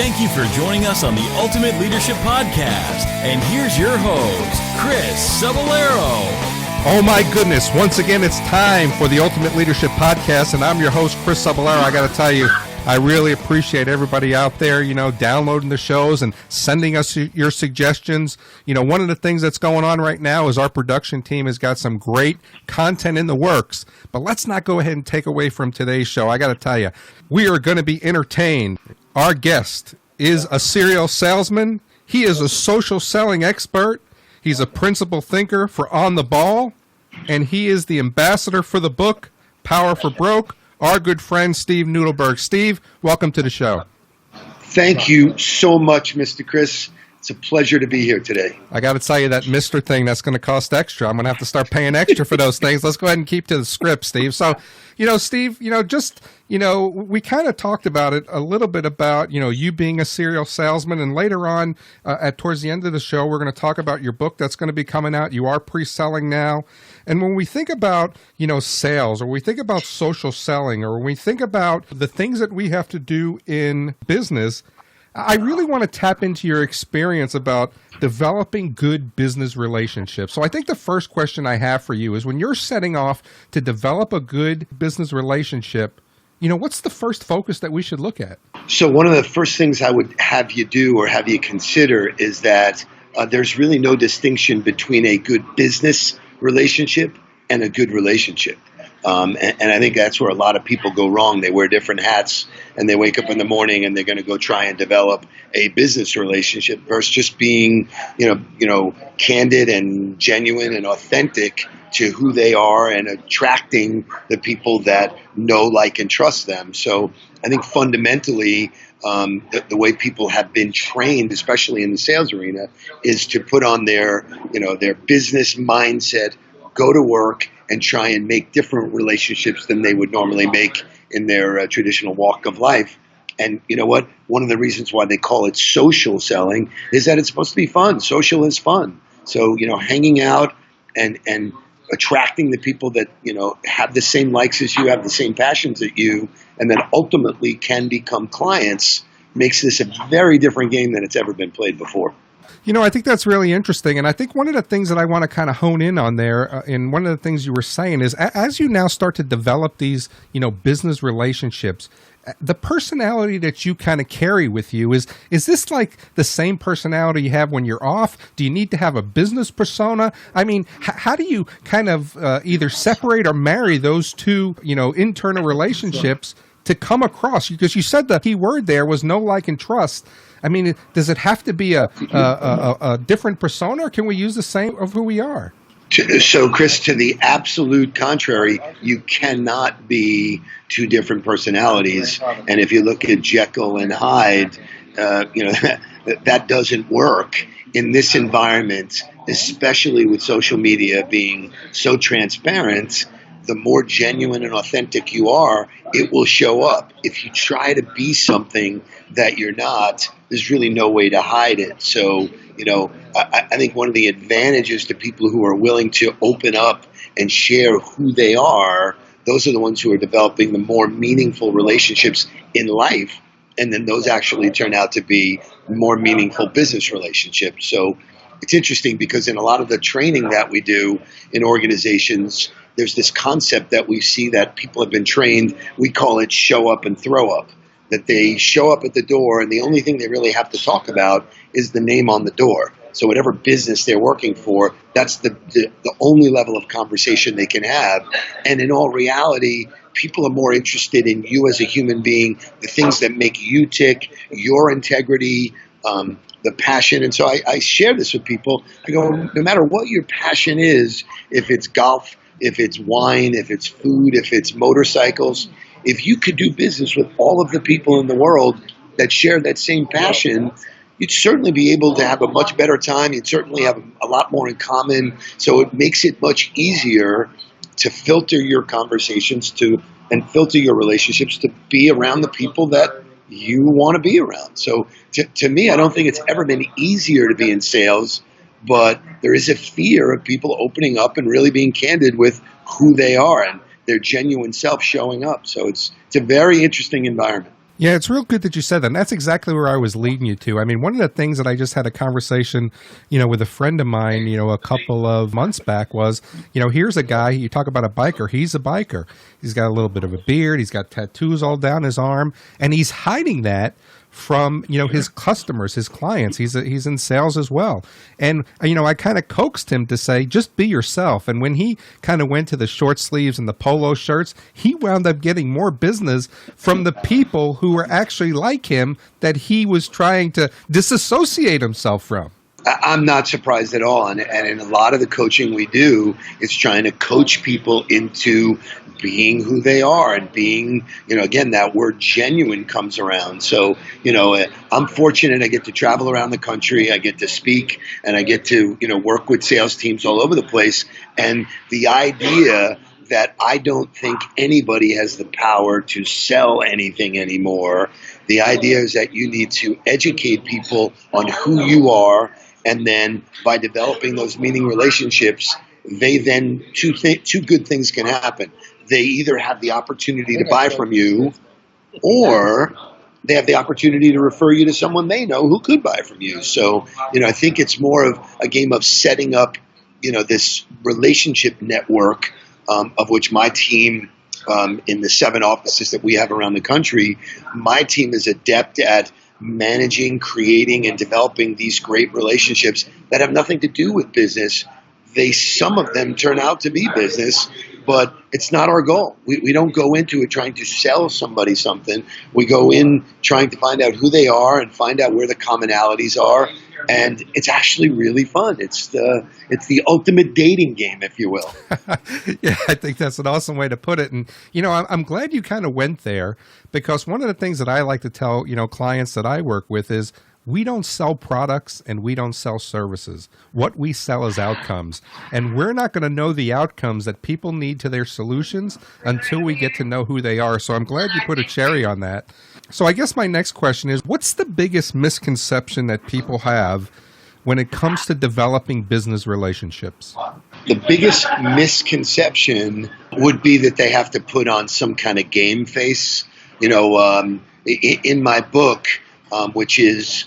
Thank you for joining us on the Ultimate Leadership Podcast. And here's your host, Chris Cebollero. Oh my goodness, once again, it's time for the Ultimate Leadership Podcast, and I'm your host, Chris Cebollero. I got to tell you, I really appreciate everybody out there, downloading the shows and sending us your suggestions. One of the things that's going on right now is our production team has got some great content in the works. But let's not go ahead and take away from today's show. I got to tell you, we are going to be entertained. Our guest is a serial salesman. He is a social selling expert. He's a principal thinker for On the Ball, and he is the ambassador for the book, Power for Broke. Our good friend, Steve Nudelberg. Steve, welcome to the show. Thank you so much, Mr. Chris. It's a pleasure to be here today. I got to tell you, that Mr. thing, that's going to cost extra. I'm going to have to start paying extra for those things. Let's go ahead and keep to the script, Steve. So, Steve, we kind of talked about it a little bit about, you being a serial salesman. And later on, towards the end of the show, we're going to talk about your book that's going to be coming out. You are pre-selling now. And when we think about, sales, or we think about social selling, or when we think about the things that we have to do in business, I really want to tap into your experience about developing good business relationships. So I think the first question I have for you is, when you're setting off to develop a good business relationship, what's the first focus that we should look at? So one of the first things I would have you do or have you consider is that there's really no distinction between a good business relationship and a good relationship. And I think that's where a lot of people go wrong. They wear different hats and they wake up in the morning and they're going to go try and develop a business relationship versus just being, candid and genuine and authentic to who they are and attracting the people that know, like, and trust them. So I think fundamentally, the way people have been trained, especially in the sales arena, is to put on their business mindset, go to work, and try and make different relationships than they would normally make in their traditional walk of life. And you know what? One of the reasons why they call it social selling is that it's supposed to be fun. Social is fun. So, hanging out and attracting the people that, have the same likes as you, have the same passions as you, and then ultimately can become clients, makes this a very different game than it's ever been played before. I think that's really interesting. And I think one of the things that I want to kind of hone in on there, and one of the things you were saying is, as you now start to develop these, business relationships, the personality that you kind of carry with you, is this like the same personality you have when you're off? Do you need to have a business persona? I mean, how do you kind of either separate or marry those two, internal relationships to come across? Because you said the key word there was know, like, and trust. I mean, does it have to be a different persona, or can we use the same of who we are? So, Chris, to the absolute contrary, you cannot be two different personalities. And if you look at Jekyll and Hyde, that doesn't work in this environment, especially with social media being so transparent. The more genuine and authentic you are, it will show up. If you try to be something that you're not, there's really no way to hide it. So, I think one of the advantages to people who are willing to open up and share who they are, those are the ones who are developing the more meaningful relationships in life. And then those actually turn out to be more meaningful business relationships. So it's interesting because in a lot of the training that we do in organizations, there's this concept that we see that people have been trained. We call it show up and throw up, that they show up at the door and the only thing they really have to talk about is the name on the door. So whatever business they're working for, that's the only level of conversation they can have. And in all reality, people are more interested in you as a human being, the things that make you tick, your integrity, the passion. And so I share this with people. I go, no matter what your passion is, if it's golf, if it's wine, if it's food, if it's motorcycles, if you could do business with all of the people in the world that share that same passion, you'd certainly be able to have a much better time. You'd certainly have a lot more in common. So it makes it much easier to filter your conversations and filter your relationships to be around the people that you want to be around. So to me, I don't think it's ever been easier to be in sales, but there is a fear of people opening up and really being candid with who they are and their genuine self showing up. So it's a very interesting environment. Yeah, it's real good that you said that. And that's exactly where I was leading you to. I mean, one of the things that I just had a conversation, with a friend of mine, a couple of months back was, here's a guy, you talk about a biker, he's a biker. He's got a little bit of a beard, he's got tattoos all down his arm, and he's hiding that from his customers, his clients. He's in sales as well, and I kind of coaxed him to say, just be yourself. And when he kind of went to the short sleeves and the polo shirts, he wound up getting more business from the people who were actually like him that he was trying to disassociate himself from. I'm not surprised at all. And in a lot of the coaching we do, it's trying to coach people into being who they are and being, again, that word genuine comes around. So, I'm fortunate I get to travel around the country. I get to speak and I get to, work with sales teams all over the place. And the idea that I don't think anybody has the power to sell anything anymore. The idea is that you need to educate people on who you are. And then by developing those meaning relationships, two good things can happen. They either have the opportunity to buy from you, or they have the opportunity to refer you to someone they know who could buy from you. So, I think it's more of a game of setting up, this relationship network, of which my team, in the 7 offices that we have around the country, my team is adept at managing, creating, and developing these great relationships that have nothing to do with business. Some of them turn out to be business, but it's not our goal. We don't go into it trying to sell somebody something. We go in trying to find out who they are and find out where the commonalities are. And it's actually really fun. It's the ultimate dating game, if you will. Yeah, I think that's an awesome way to put it. And, I'm glad you kind of went there, because one of the things that I like to tell, clients that I work with is, we don't sell products and we don't sell services. What we sell is outcomes. And we're not going to know the outcomes that people need to their solutions until we get to know who they are. So I'm glad you put a cherry on that. So I guess my next question is, what's the biggest misconception that people have when it comes to developing business relationships? The biggest misconception would be that they have to put on some kind of game face. In my book, which is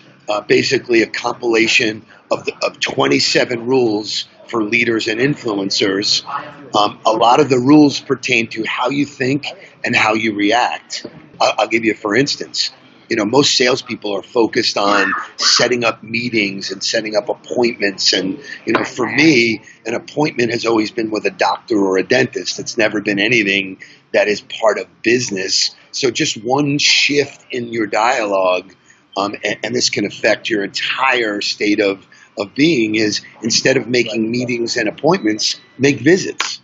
basically a compilation of 27 rules for leaders and influencers. A lot of the rules pertain to how you think and how you react. I'll give you, for instance, most salespeople are focused on setting up meetings and setting up appointments. And, for me, an appointment has always been with a doctor or a dentist. It's never been anything that is part of business. So just one shift in your dialogue, and this can affect your entire state of being, is instead of making meetings and appointments, make visits.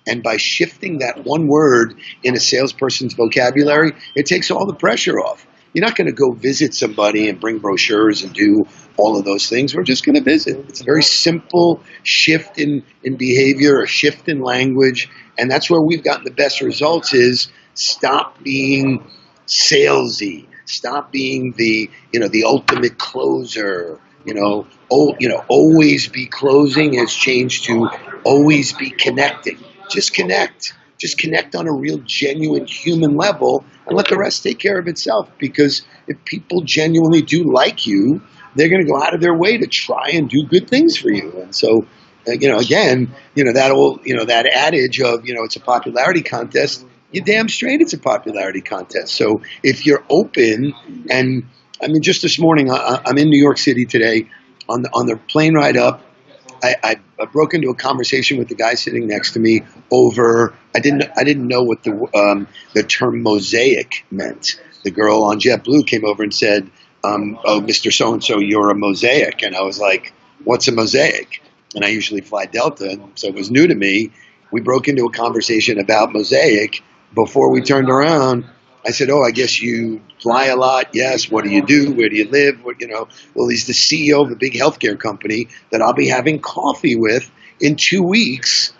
And by shifting that one word in a salesperson's vocabulary, it takes all the pressure off. You're not going to go visit somebody and bring brochures and do all of those things. We're just going to visit. It's a very simple shift in behavior, a shift in language. And that's where we've gotten the best results, is stop being salesy. Stop being the ultimate closer. Always be closing has changed to always be connecting. Just connect. Just connect on a real, genuine human level, and let the rest take care of itself. Because if people genuinely do like you, they're going to go out of their way to try and do good things for you. And so, that adage of, it's a popularity contest. You're damn straight it's a popularity contest. So if you're open, and just this morning, I'm in New York City today. On the plane ride up, I broke into a conversation with the guy sitting next to me over, I didn't know what the term mosaic meant. The girl on JetBlue came over and said, "Oh, Mr. So-and-so, you're a mosaic." And I was like, "What's a mosaic?" And I usually fly Delta, so it was new to me. We broke into a conversation about mosaic. Before we turned around, I said, "Oh, I guess you fly a lot." "Yes." "What do you do? Where do you live?" Well, he's the CEO of a big healthcare company that I'll be having coffee with in 2 weeks.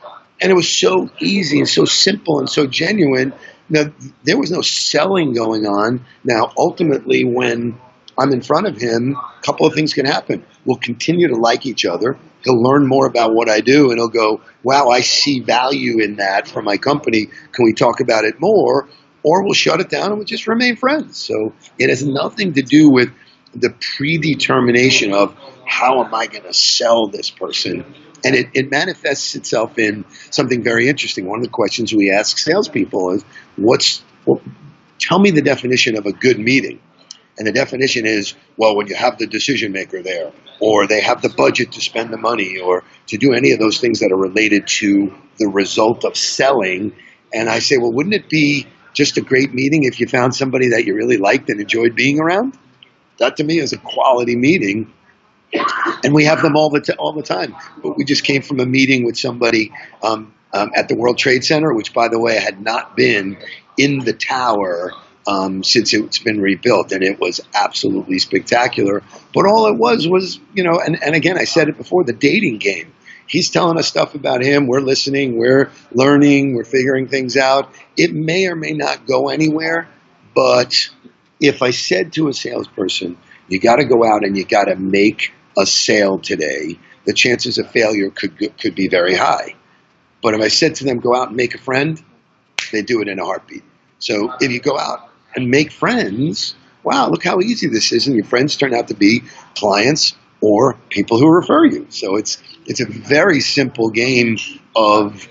And it was so easy and so simple and so genuine. Now, there was no selling going on. Now, ultimately, when I'm in front of him, a couple of things can happen. We'll continue to like each other. He'll learn more about what I do, and he'll go, "Wow, I see value in that for my company. Can we talk about it more?" or we'll shut it down and we'll just remain friends. So it has nothing to do with the predetermination of how am I going to sell this person. And it manifests itself in something very interesting. One of the questions we ask salespeople is, tell me the definition of a good meeting. And the definition is, well, when you have the decision maker there, or they have the budget to spend the money, or to do any of those things that are related to the result of selling. And I say, well, wouldn't it be just a great meeting if you found somebody that you really liked and enjoyed being around? That to me is a quality meeting. And we have them all the time. But we just came from a meeting with somebody at the World Trade Center, which, by the way, had not been in the tower since it's been rebuilt, and it was absolutely spectacular. But all it was, and again, I said it before, the dating game. He's telling us stuff about him. We're listening. We're learning. We're figuring things out. It may or may not go anywhere, but if I said to a salesperson, you got to go out and you got to make a sale today, the chances of failure could be very high. But if I said to them, go out and make a friend, they do it in a heartbeat. So if you go out and make friends, wow, look how easy this is. And your friends turn out to be clients or people who refer you. So it's a very simple game of,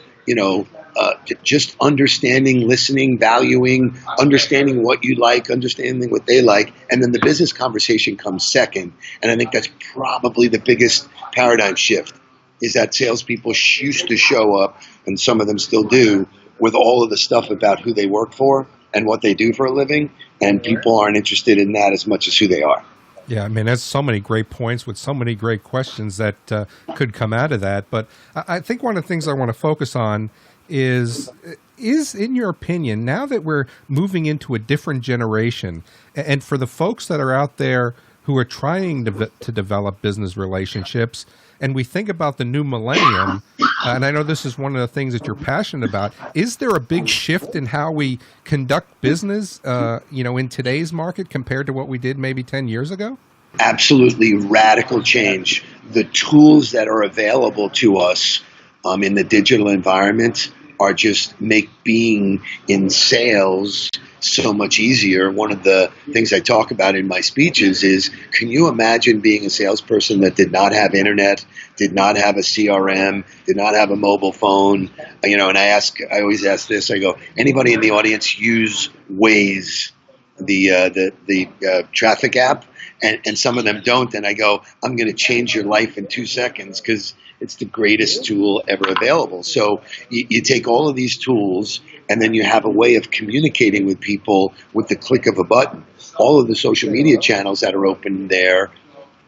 just understanding, listening, valuing, understanding what you like, understanding what they like, and then the business conversation comes second. And I think that's probably the biggest paradigm shift, is that salespeople used to show up, and some of them still do, with all of the stuff about who they work for and what they do for a living, and people aren't interested in that as much as who they are. Yeah, I mean, there's so many great points with so many great questions that could come out of that. But I think one of the things I want to focus on is in your opinion, now that we're moving into a different generation, and for the folks that are out there who are trying to develop business relationships, and we think about the new millennium, and I know this is one of the things that you're passionate about, is there a big shift in how we conduct business, in today's market compared to what we did maybe 10 years ago? Absolutely radical change. The tools that are available to us in the digital environment are just make being in sales so much easier. One of the things I talk about in my speeches is, can you imagine being a salesperson that did not have internet, did not have a CRM, did not have a mobile phone? And I always ask this, I go, anybody in the audience use Waze, the traffic app? And some of them don't. And I go, I'm going to change your life in 2 seconds, because it's the greatest tool ever available. So you take all of these tools, and then you have a way of communicating with people with the click of a button. All of the social media channels that are open there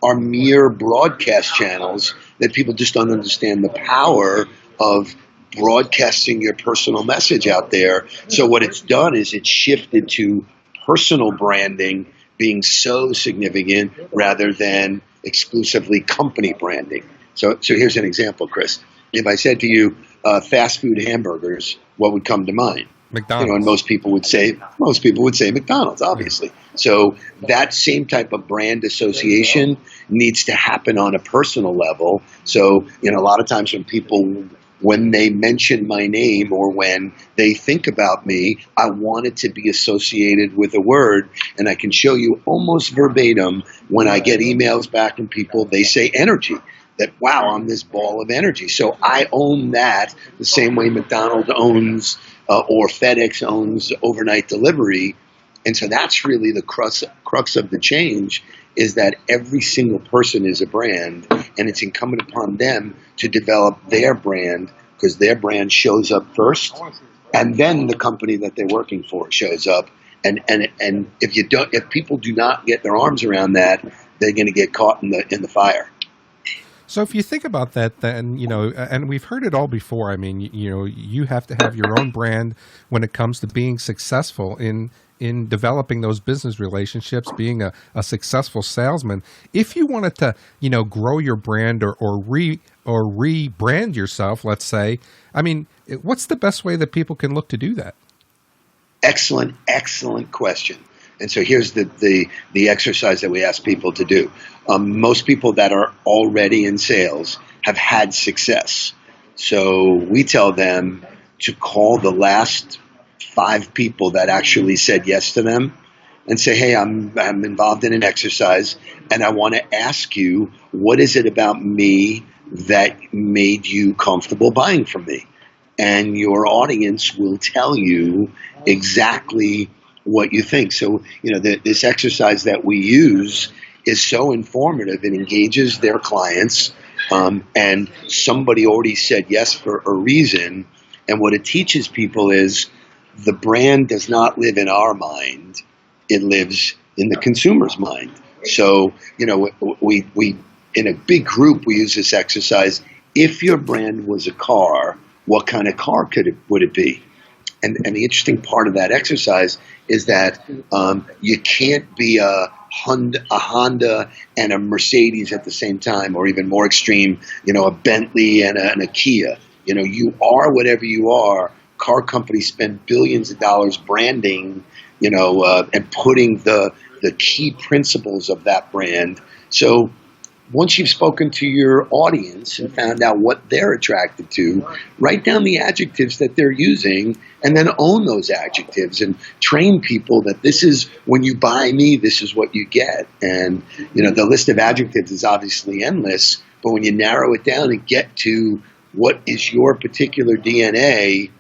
are mere broadcast channels that people just don't understand the power of broadcasting your personal message out there. So what it's done is it's shifted to personal branding being so significant rather than exclusively company branding. So here's an example, Chris. If I said to you, fast food hamburgers, what would come to mind? McDonald's. And most people would say McDonald's, obviously. So that same type of brand association needs to happen on a personal level. So, a lot of times when they mention my name or when they think about me, I want it to be associated with a word. And I can show you almost verbatim when I get emails back from people, they say energy. That, wow, I'm this ball of energy. So I own that the same way McDonald's owns or FedEx owns overnight delivery. And so that's really the crux of the change, is that every single person is a brand, and it's incumbent upon them to develop their brand, because their brand shows up first, and then the company that they're working for shows up. And if people do not get their arms around that, they're going to get caught in the fire. So if you think about that, then, and we've heard it all before. I mean, you have to have your own brand when it comes to being successful in developing those business relationships, being a successful salesman. If you wanted to, grow your brand or rebrand yourself, let's say, I mean, what's the best way that people can look to do that? Excellent question. And so here's the exercise that we ask people to do. Most people that are already in sales have had success. So we tell them to call the last 5 people that actually said yes to them and say, hey, I'm involved in an exercise and I want to ask you, what is it about me that made you comfortable buying from me? And your audience will tell you exactly what you think. So, this exercise that we use is so informative. It engages their clients, and somebody already said yes for a reason. And what it teaches people is the brand does not live in our mind. It lives in the consumer's mind. So, we in a big group, we use this exercise. If your brand was a car, what kind of car would it be? And the interesting part of that exercise is that you can't be a Honda and a Mercedes at the same time, or even more extreme, a Bentley and a Kia. You are whatever you are. Car companies spend billions of dollars branding, and putting the key principles of that brand. So once you've spoken to your audience and found out what they're attracted to, write down the adjectives that they're using and then own those adjectives and train people that this is, when you buy me, this is what you get. And, the list of adjectives is obviously endless, but when you narrow it down and get to what is your particular DNA,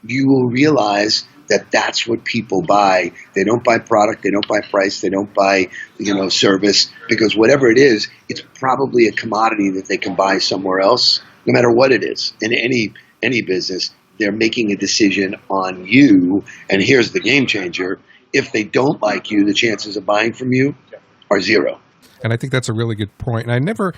you will realize that that's what people buy. They don't buy product, they don't buy price, they don't buy, service, because whatever it is, it's probably a commodity that they can buy somewhere else, no matter what it is. In any business, they're making a decision on you, and here's the game changer. If they don't like you, the chances of buying from you are zero. And I think that's a really good point. And I never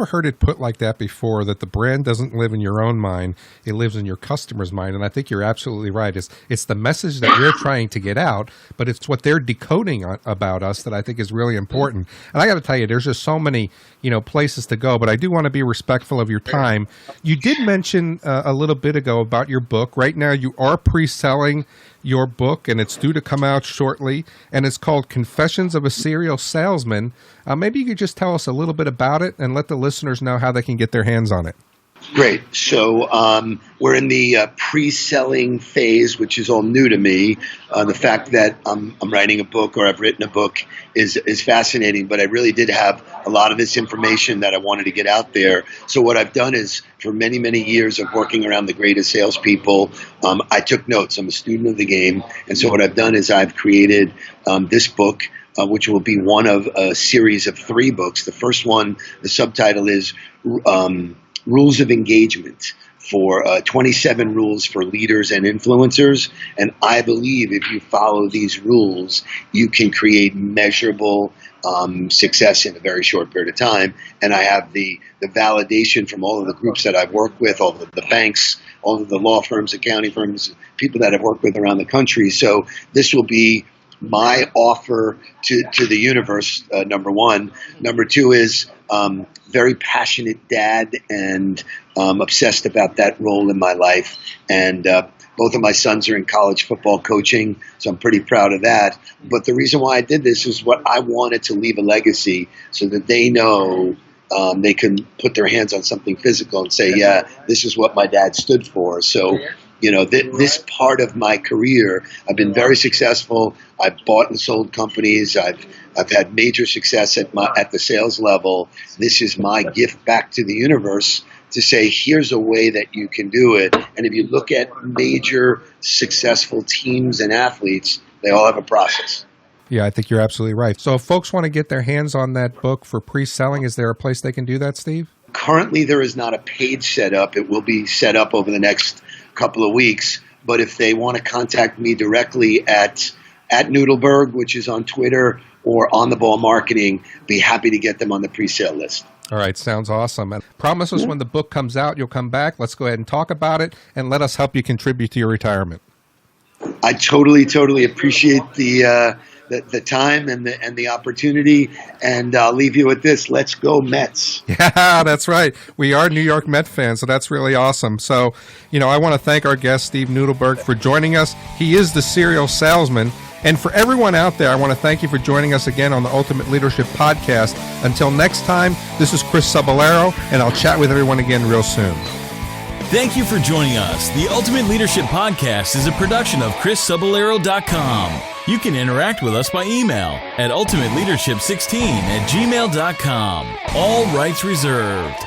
heard it put like that before, that the brand doesn't live in your own mind. It lives in your customer's mind. And I think you're absolutely right. It's the message that we're trying to get out, but it's what they're decoding about us that I think is really important. And I got to tell you, there's just so many, places to go, but I do want to be respectful of your time. You did mention a little bit ago about your book. Right now you are pre-selling your book, and it's due to come out shortly, and it's called Confessions of a Serial Salesman. Maybe you could just tell us a little bit about it and let the listeners know how they can get their hands on it. Great. So we're in the pre-selling phase, which is all new to me. The fact that I'm writing a book, or I've written a book, is fascinating, but I really did have a lot of this information that I wanted to get out there. So what I've done is, for many, many years of working around the greatest salespeople, I took notes. I'm a student of the game. And so what I've done is I've created this book, which will be one of a series of 3 books. The first one, the subtitle is Rules of Engagement, for 27 rules for leaders and influencers. And I believe if you follow these rules, you can create measurable success in a very short period of time. And I have the validation from all of the groups that I've worked with, all of the banks, all of the law firms, accounting firms, people that I've worked with around the country. So this will be my offer to the universe, number one. Number two is very passionate dad and obsessed about that role in my life. And both of my sons are in college football coaching, so I'm pretty proud of that. But the reason why I did this is what I wanted to leave a legacy, so that they know they can put their hands on something physical and say, yeah, this is what my dad stood for. So, this part of my career, I've been very successful. I've bought and sold companies. I've had major success at the sales level. This is my gift back to the universe to say, here's a way that you can do it. And if you look at major successful teams and athletes, they all have a process. Yeah, I think you're absolutely right. So if folks want to get their hands on that book for pre-selling, is there a place they can do that, Steve? Currently, there is not a page set up. It will be set up over the next couple of weeks. But if they want to contact me directly at Nudelberg, which is on Twitter, or On the Ball Marketing, be happy to get them on the pre-sale list. All right, sounds awesome. And promise us when the book comes out, you'll come back. Let's go ahead and talk about it, and let us help you contribute to your retirement. I totally appreciate the time and the opportunity, and I'll leave you with this. Let's go Mets. Yeah, that's right. We are New York Met fans, so that's really awesome. So, I want to thank our guest, Steve Nudelberg, for joining us. He is the Serial Salesman. And for everyone out there, I want to thank you for joining us again on the Ultimate Leadership Podcast. Until next time, this is Chris Cebollero, and I'll chat with everyone again real soon. Thank you for joining us. The Ultimate Leadership Podcast is a production of ChrisCebollero.com. You can interact with us by email at ultimateleadership16@gmail.com. All rights reserved.